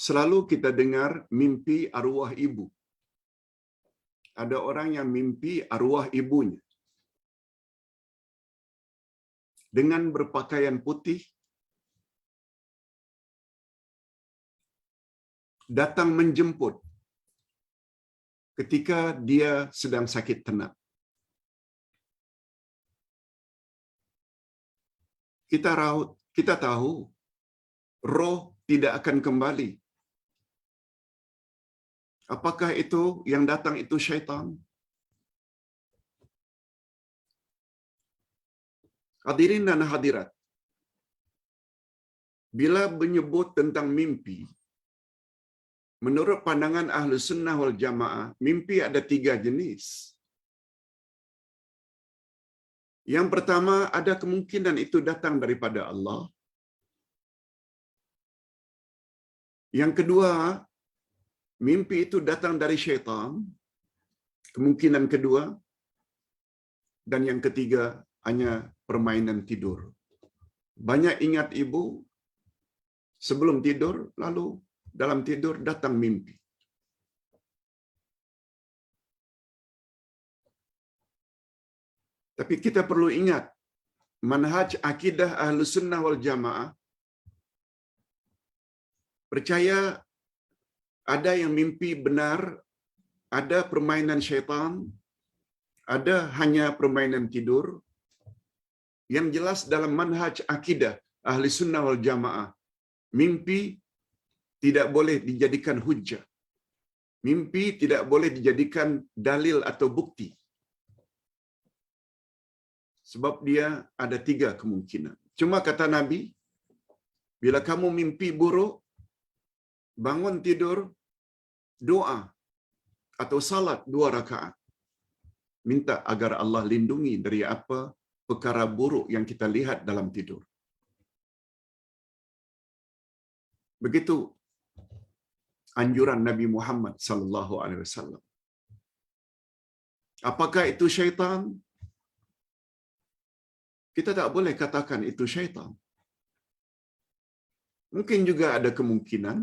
Selalu kita dengar mimpi arwah ibu. Ada orang yang mimpi arwah ibunya dengan berpakaian putih datang menjemput ketika dia sedang sakit tenat. Kita tahu roh tidak akan kembali. Apakah itu yang datang itu syaitan? Hadirin dan hadirat, bila menyebut tentang mimpi, menurut pandangan Ahlu Sunnah wal Jamaah, mimpi ada 3 jenis. Yang pertama, ada kemungkinan itu datang daripada Allah. Yang kedua, mimpi itu datang dari syaitan, kemungkinan kedua. Dan yang ketiga, hanya permainan tidur. Banyak ingat ibu sebelum tidur, lalu dalam tidur datang mimpi. Tapi kita perlu ingat, manhaj akidah Ahlus Sunnah wal Jamaah percaya ada yang mimpi benar, ada permainan syaitan, ada hanya permainan tidur. Yang jelas dalam manhaj akidah Ahli Sunnah wal Jamaah, mimpi tidak boleh dijadikan hujjah. Mimpi tidak boleh dijadikan dalil atau bukti. Sebab dia ada 3 kemungkinan. Cuma kata Nabi, bila kamu mimpi buruk, bangun tidur, doa atau salat 2 rakaat. Minta agar Allah lindungi dari apa perkara buruk yang kita lihat dalam tidur. Begitu anjuran Nabi Muhammad sallallahu alaihi wasallam. Apakah itu syaitan? Kita tak boleh katakan itu syaitan. Mungkin juga ada kemungkinan.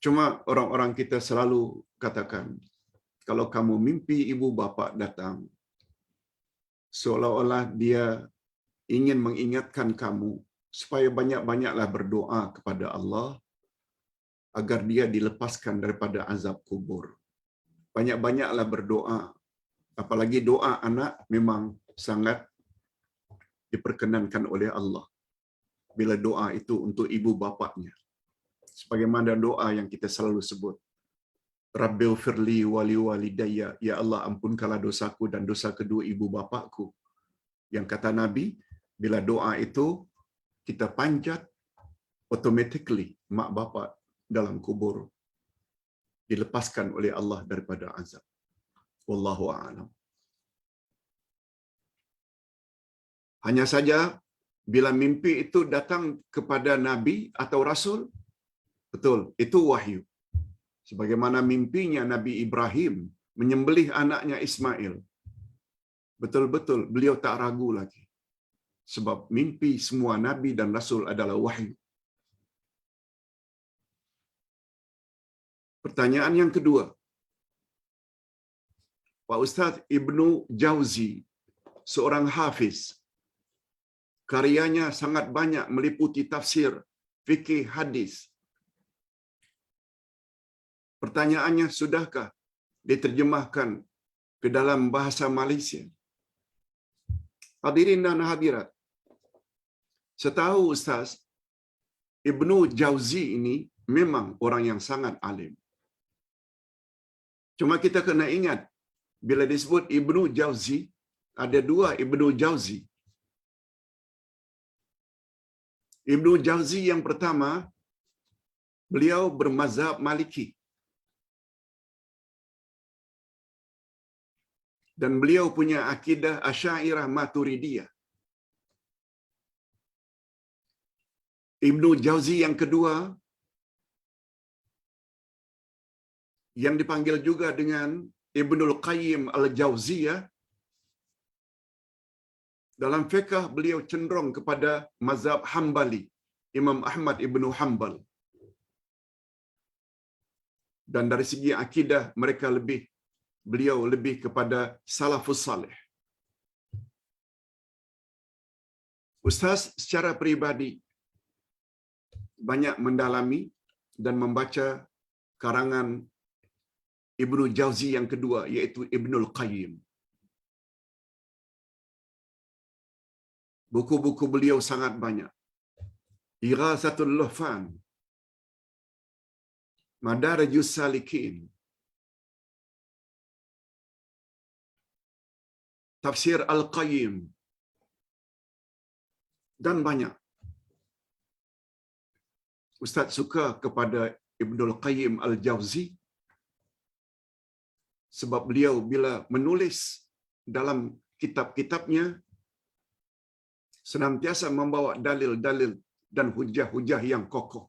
Cuma orang-orang kita selalu katakan, kalau kamu mimpi ibu bapa datang, seolah-olah dia ingin mengingatkan kamu supaya banyak-banyaklah berdoa kepada Allah agar dia dilepaskan daripada azab kubur. Banyak-banyaklah berdoa. Apalagi doa anak memang sangat diperkenankan oleh Allah. Bila doa itu untuk ibu bapanya. Sebagaimana doa yang kita selalu sebut. Rabbighfirli wali walidayya, ya Allah ampunkanlah dosaku dan dosa kedua ibu bapakku. Yang kata Nabi, bila doa itu kita panjat, automatically mak bapak dalam kubur dilepaskan oleh Allah daripada azab. Wallahu a'lam. Hanya saja bila mimpi itu datang kepada Nabi atau Rasul, betul, itu wahyu. Sebagaimana mimpinya Nabi Ibrahim menyembelih anaknya Ismail. Betul-betul beliau tak ragu lagi. Sebab mimpi semua Nabi dan Rasul adalah wahyu. Pertanyaan yang kedua. Pak Ustaz Ibnu Jauzi, seorang hafiz. Karyanya sangat banyak meliputi tafsir, fikih, hadis. Pertanyaannya, sudahkah diterjemahkan ke dalam bahasa Malaysia? Hadirin dan hadirat, setahu Ustaz, Ibnu Jauzi ini memang orang yang sangat alim. Cuma kita kena ingat, bila disebut Ibnu Jauzi, ada 2 Ibnu Jauzi. Ibnu Jauzi yang pertama, beliau bermazhab Maliki. Dan beliau punya akidah Asy'ariyah Maturidiyah. Ibnu Jauzi yang kedua, yang dipanggil juga dengan Ibnul Qayyim Al-Jauziyah, dalam fiqh beliau cenderung kepada mazhab Hambali, Imam Ahmad Ibnu Hanbal. Dan dari segi akidah beliau lebih kepada salafus salih. Ustaz secara peribadi banyak mendalami dan membaca karangan Ibnu Jauzi yang kedua, iaitu Ibnul Qayyim. Buku-buku beliau sangat banyak. Ighathatul Lahfan, Madarajus Salikin, Tafsir Al-Qayyim, dan banyak. Ustaz suka kepada Ibnul Qayyim Al-Jauzi sebab beliau bila menulis dalam kitab-kitabnya senantiasa membawa dalil-dalil dan hujah-hujah yang kokoh.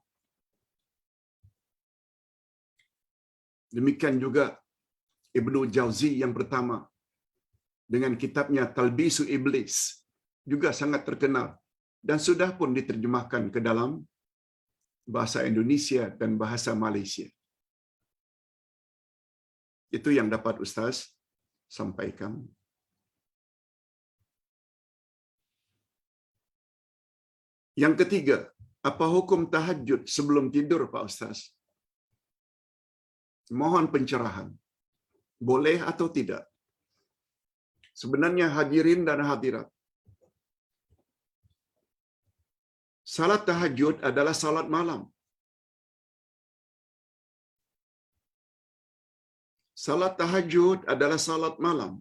Demikian juga Ibnu Jauzi yang pertama dengan kitabnya Talbisu Iblis juga sangat terkenal dan sudah pun diterjemahkan ke dalam bahasa Indonesia dan bahasa Malaysia. Itu yang dapat Ustaz sampaikan. Yang ketiga, apa hukum tahajud sebelum tidur, Pak Ustaz? Mohon pencerahan. Boleh atau tidak? Sebenarnya hadirin dan hadirat, salat tahajud adalah salat malam. Salat tahajud adalah salat malam.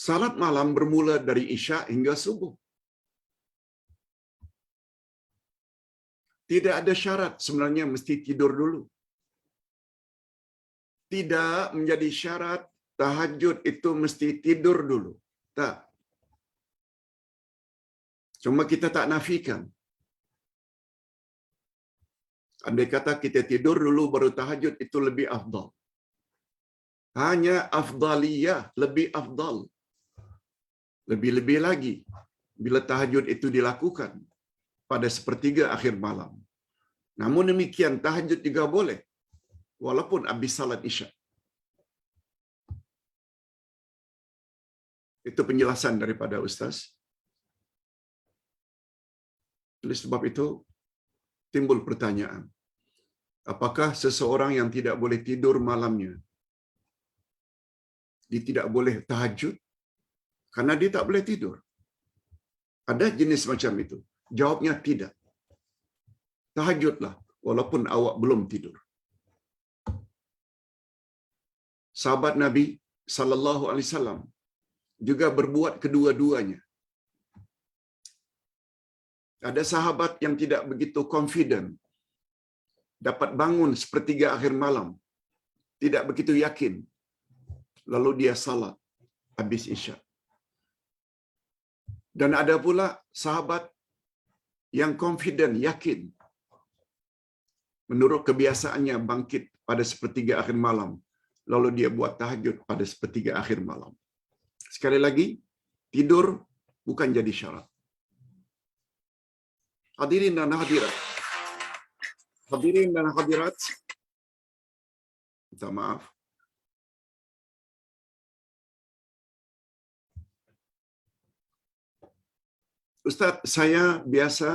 Salat malam bermula dari Isya hingga subuh. Tidak ada syarat sebenarnya mesti tidur dulu. Tidak menjadi syarat tahajud itu mesti tidur dulu. Tak. Cuma kita tak nafikan. Andai kata kita tidur dulu baru tahajud, itu lebih afdal. Hanya afdaliyah, lebih afdal. Lebih-lebih lagi bila tahajud itu dilakukan pada sepertiga akhir malam. Namun demikian, tahajud juga boleh walaupun habis salat Isya. Itu penjelasan daripada Ustaz. Oleh sebab itu, timbul pertanyaan. Apakah seseorang yang tidak boleh tidur malamnya, dia tidak boleh tahajud karena dia tak boleh tidur? Ada jenis macam itu? Jawabnya tidak. Tahajudlah walaupun awak belum tidur. Sahabat Nabi sallallahu alaihi wasallam juga berbuat kedua-duanya. Ada sahabat yang tidak begitu confident, dapat bangun sepertiga akhir malam, tidak begitu yakin, lalu dia salat habis Isya. Dan ada pula sahabat yang confident, yakin, menurut kebiasaannya bangkit pada sepertiga akhir malam, lalu dia buat tahajud pada sepertiga akhir malam. Sekali lagi, tidur bukan jadi syarat. Hadirin dan hadirat. Hadirin dan hadirat. Minta maaf. Ustaz, saya biasa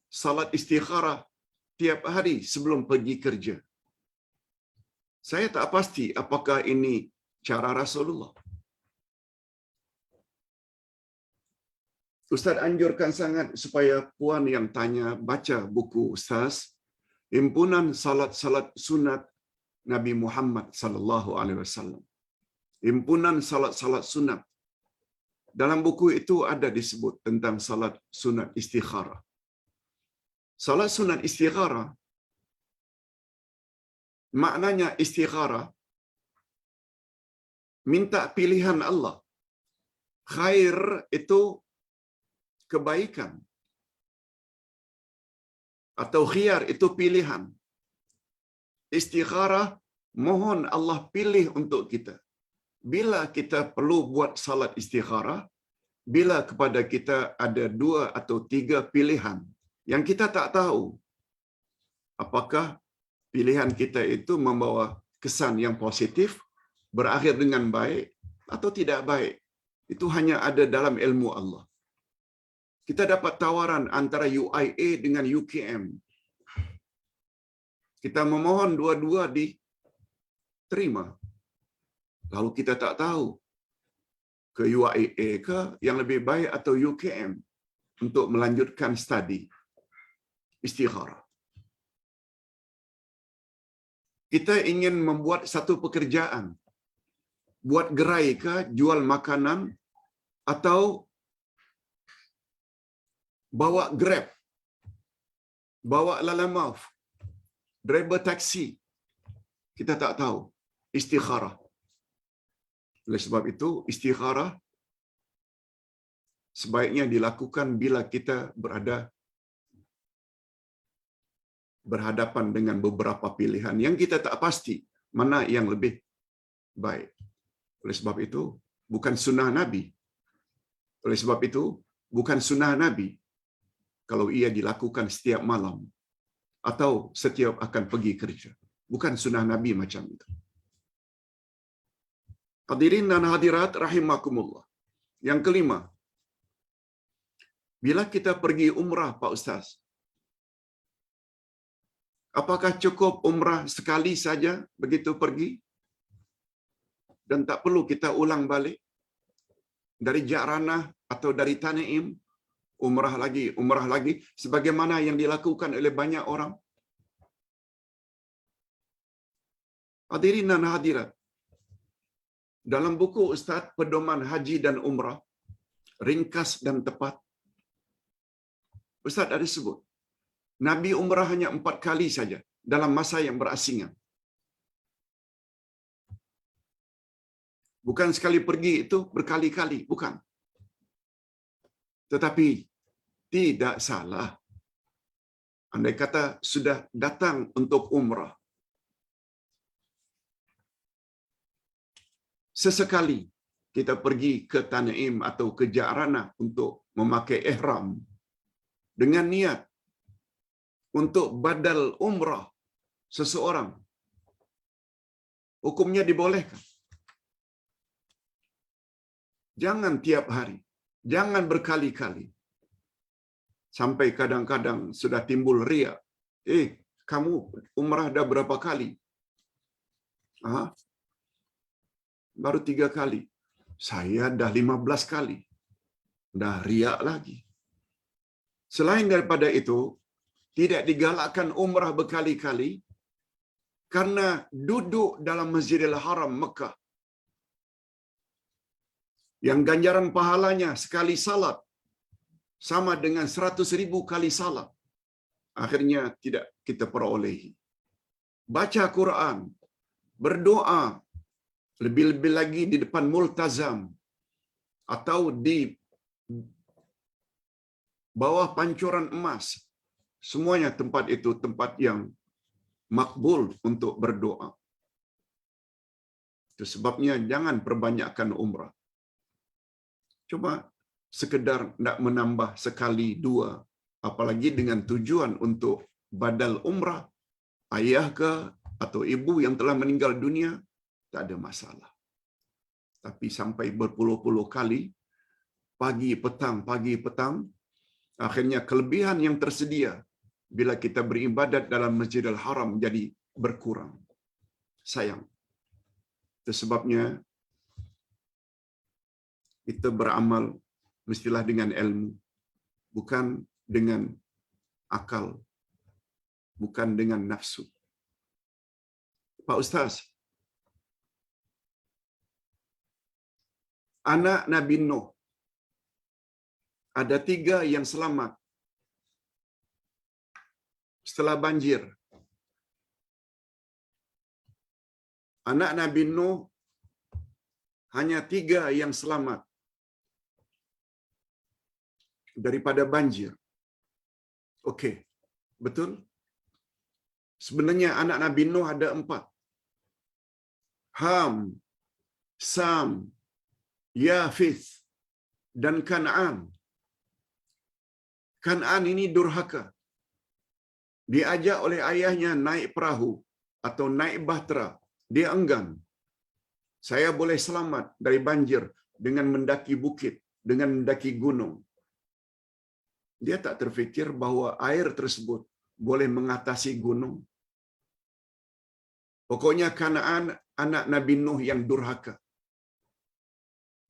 salat istikharah tiap hari sebelum pergi kerja. Saya tak pasti apakah ini cara Rasulullah. Ustaz anjurkan sangat supaya puan yang tanya baca buku Ustaz, Himpunan Salat-Salat Sunat Nabi Muhammad sallallahu alaihi wasallam. Himpunan Salat-Salat Sunat. Dalam buku itu ada disebut tentang salat sunat istikharah. Salat sunat istikharah maknanya istikharah minta pilihan Allah. Khair itu kebaikan. Atau khiyar itu pilihan. Istikharah mohon Allah pilih untuk kita. Bila kita perlu buat salat istikharah, bila kepada kita ada 2 atau 3 pilihan yang kita tak tahu, Apakah pilihan kita itu membawa kesan yang positif, berakhir dengan baik atau tidak baik? Itu hanya ada dalam ilmu Allah. Kita dapat tawaran antara UIA dengan UKM. Kita memohon dua-dua diterima. Lalu kita tak tahu ke UIA ke yang lebih baik atau UKM untuk melanjutkan studi istikharah. Kita ingin membuat satu pekerjaan, buat gerai ke, jual makanan, atau bawa Grab, bawa lalamove, driver taksi. Kita tak tahu. Istikharah. Oleh sebab itu, istikharah sebaiknya dilakukan bila kita berhadapan dengan beberapa pilihan yang kita tak pasti mana yang lebih baik. Oleh sebab itu, bukan sunnah Nabi. Oleh sebab itu, bukan sunnah Nabi kalau ia dilakukan setiap malam atau setiap akan pergi kerja. Bukan sunnah Nabi macam itu. Hadirin dan hadirat rahimakumullah. Yang kelima, bila kita pergi umrah, Pak Ustaz, apakah cukup umrah sekali saja begitu pergi? Dan tak perlu kita ulang balik dari Ja'ranah atau dari Tanaim, umrah lagi, sebagaimana yang dilakukan oleh banyak orang? Hadirin dan hadirat, dalam buku Ustaz Pedoman Haji dan Umrah, ringkas dan tepat, Ustaz ada sebut, Nabi umrah hanya 4 kali saja dalam masa yang berasingan. Bukan sekali pergi itu berkali-kali, bukan. Tetapi tidak salah. Andai kata sudah datang untuk umrah, sesekali kita pergi ke Tanaim atau ke Ja'ranah untuk memakai ihram dengan niat untuk badal umrah seseorang, hukumnya dibolehkan. Jangan tiap hari, jangan berkali-kali. Sampai kadang-kadang sudah timbul riak. Kamu umrah dah berapa kali? Baru 3 kali. Saya dah 15 kali. Dah riak lagi. Selain daripada itu, tidak digalakkan umrah berkali-kali karena duduk dalam Masjidil Haram Mekah yang ganjaran pahalanya sekali salat sama dengan 100,000 kali salat, akhirnya tidak kita perolehi. Baca Quran, berdoa, lebih-lebih lagi di depan multazam atau di bawah pancuran emas, semuanya tempat itu tempat yang makbul untuk berdoa. Itu sebabnya jangan perbanyakkan umrah. Cuma sekedar nak menambah sekali 2, apalagi dengan tujuan untuk badal umrah, ayah ke atau ibu yang telah meninggal dunia, tak ada masalah. Tapi sampai berpuluh-puluh kali, pagi petang, akhirnya kelebihan yang tersedia bila kita beribadat dalam Masjidil Haram jadi berkurang. Sayang. Itu sebabnya kita beramal mestilah dengan ilmu, bukan dengan akal, bukan dengan nafsu. Pak Ustaz, anak Nabi Nuh, ada 3 yang selamat setelah banjir. Anak Nabi Nuh hanya 3 yang selamat daripada banjir. Okey, betul? Sebenarnya anak Nabi Nuh ada 4. Ham, Sam, Yafith, dan Kan'an. Kan'an ini durhaka. Diajak oleh ayahnya naik perahu atau naik bahtera, dia enggan. Saya boleh selamat dari banjir dengan mendaki bukit, dengan mendaki gunung. Dia tak terfikir bahawa air tersebut boleh mengatasi gunung. Pokoknya Kanaan anak Nabi Nuh yang durhaka.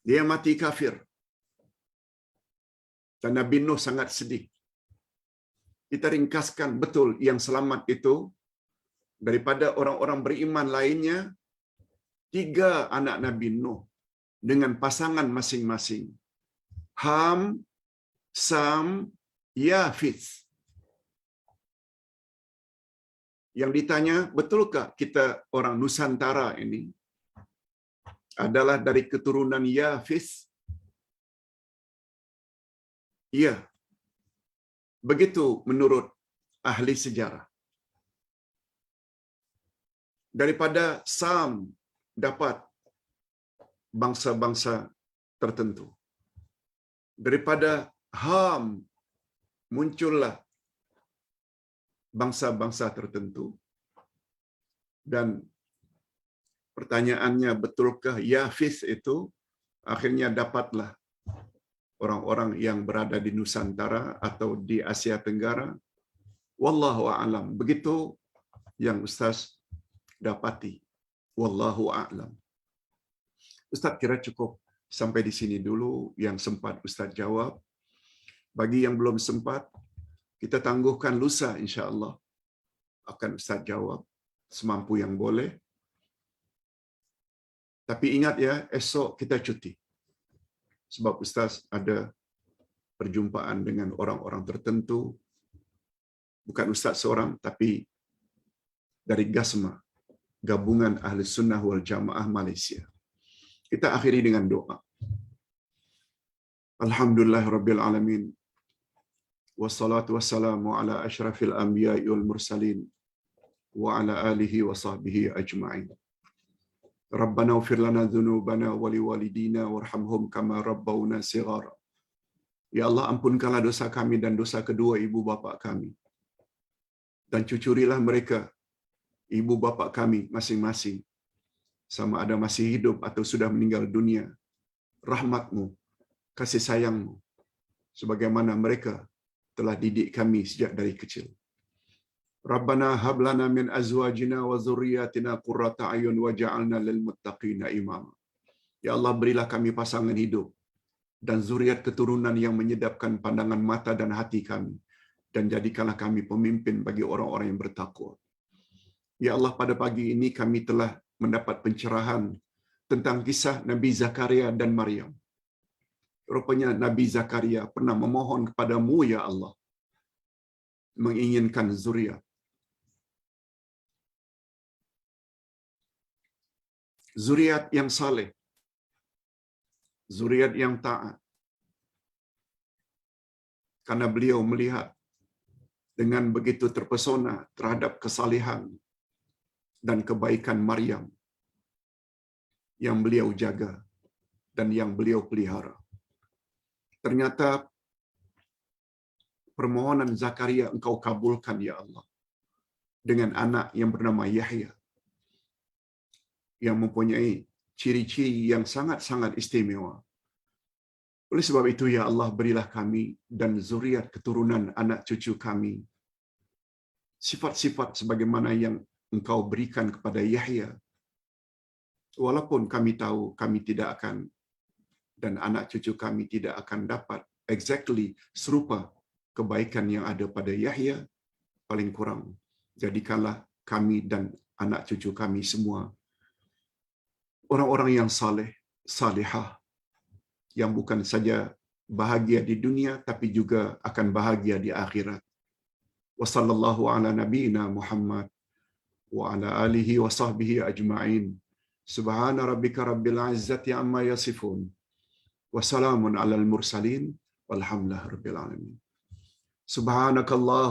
Dia mati kafir. Dan Nabi Nuh sangat sedih. Kita ringkaskan betul yang selamat itu daripada orang-orang beriman lainnya, 3 anak Nabi Nuh dengan pasangan masing-masing. Ham, Sam, Yafith. Yang ditanya, betulkah kita orang Nusantara ini adalah dari keturunan Yafith? Ya, begitu menurut ahli sejarah. Daripada Sam dapat bangsa-bangsa tertentu. Daripada Ham muncullah bangsa-bangsa tertentu. Dan pertanyaannya, betulkah Yafith itu akhirnya dapatlah orang-orang yang berada di Nusantara atau di Asia Tenggara? Wallahu a'lam. Begitu yang Ustaz dapati. Wallahu a'lam. Ustaz kira cukup sampai di sini dulu yang sempat Ustaz jawab. Bagi yang belum sempat, kita tangguhkan lusa insya-Allah akan Ustaz jawab semampu yang boleh. Tapi ingat ya, esok kita cuti. Sebab Ustaz ada perjumpaan dengan orang-orang tertentu. Bukan Ustaz seorang, tapi dari GASMA, Gabungan Ahli Sunnah wal Jamaah Malaysia. Kita akhiri dengan doa. Alhamdulillah Rabbil Alamin. Wassalatu wassalamu ala asyrafil anbiya'i wal mursalin. Wa ala alihi wa sahbihi ajma'in. Rabbana ufir lana dhunubana wali walidina warhamhum kama rabbawna sighara. Ya Allah, ampunkanlah dosa kami dan dosa kedua ibu bapa kami. Dan cucurilah mereka, ibu bapa kami masing-masing, sama ada masih hidup atau sudah meninggal dunia, rahmat-Mu, kasih sayang-Mu, sebagaimana mereka telah didik kami sejak dari kecil. Rabbana hab lana min azwajina wa dzurriyyatina qurrata a'yun waj'alna lil muttaqina imama. Ya Allah, berilah kami pasangan hidup dan zuriat keturunan yang menyedapkan pandangan mata dan hati kami, dan jadikanlah kami pemimpin bagi orang-orang yang bertakwa. Ya Allah, pada pagi ini kami telah mendapat pencerahan tentang kisah Nabi Zakaria dan Maryam. Rupanya Nabi Zakaria pernah memohon kepadamu, ya Allah, menginginkan zuriat. Zuriat yang saleh, zuriat yang taat. Karena beliau melihat dengan begitu terpesona terhadap kesalehan dan kebaikan Maryam yang beliau jaga dan yang beliau pelihara. Ternyata permohonan Zakaria Engkau kabulkan, ya Allah, dengan anak yang bernama Yahya, yang mempunyai ciri-ciri yang sangat-sangat istimewa. Oleh sebab itu, ya Allah, berilah kami dan zuriat keturunan anak cucu kami sifat-sifat sebagaimana yang Engkau berikan kepada Yahya. Walaupun kami tahu kami tidak akan, dan anak cucu kami tidak akan dapat exactly serupa kebaikan yang ada pada Yahya, paling kurang jadikanlah kami dan anak cucu kami semua orang-orang yang saleh, salihah, yang bukan saja bahagia di dunia tapi juga akan bahagia di akhirat. Wa sallallahu ala nabiyyina Muhammad wa ala alihi wa sahbihi ajma'in. Subhana rabbika rabbil izzati amma yasifun. Wa salamun alal mursalin walhamdulillahi rabbil alamin. Subhanakallah